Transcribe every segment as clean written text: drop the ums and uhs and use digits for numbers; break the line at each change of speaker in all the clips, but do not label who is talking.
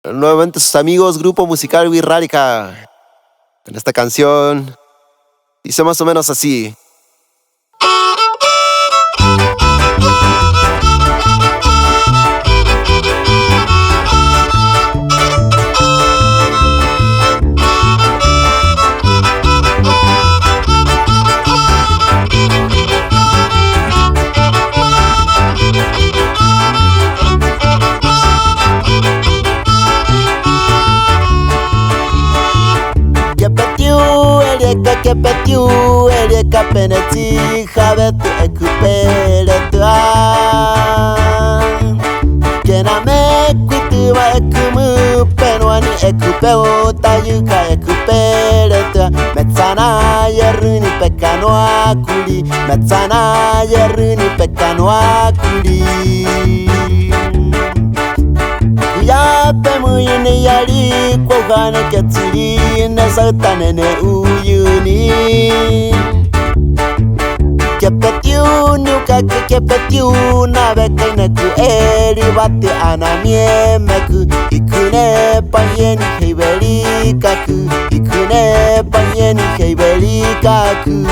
Nuevamente sus amigos, grupo musical Wirrárica. En esta canción dice más o menos así.
Que petiu elieka peneti jabetu ekuperetua Kena mekuitu wa ekumu penwani ekupeu tayuka ekuperetua Metsana yeruni pekano akuli Metsana yeruni pekano akuli Yape muyuni yari kwogane ketsiri Nesatane ne uyuni Kepetiu nuka kepetiu Nabeke neku eri bate anamie meku Ikune panyeni heiberi kaku Ikune panyeni heiberi kaku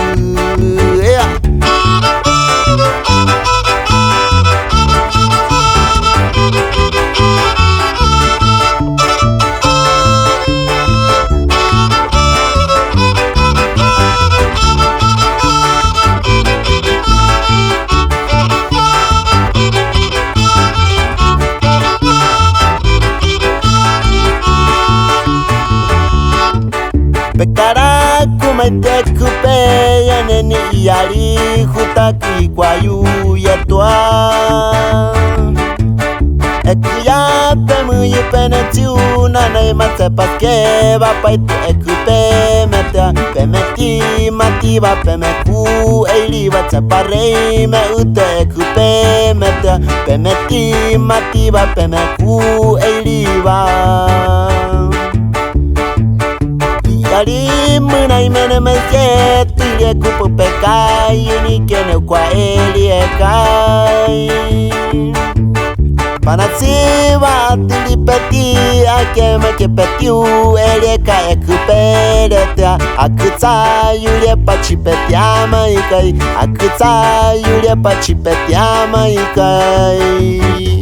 Pekara kumaite kupe yaneni yari hutaki kwayu yetua Ekuya pemuyu penetiu nanai matsepaske Vapaite ekupe metea Pemeti mativa pemeku eiliva tseparei me ute ekupe metea Pemeti mativa pemeku eiliva Yari munai mene mese Tire kupu pekai Unikene kwa eliekai Panasiva tilipeti Akeme kepetiu Elieka ekuperetea Akutsa yulie pachipeti maikai Akutsa yulie pachipeti maikai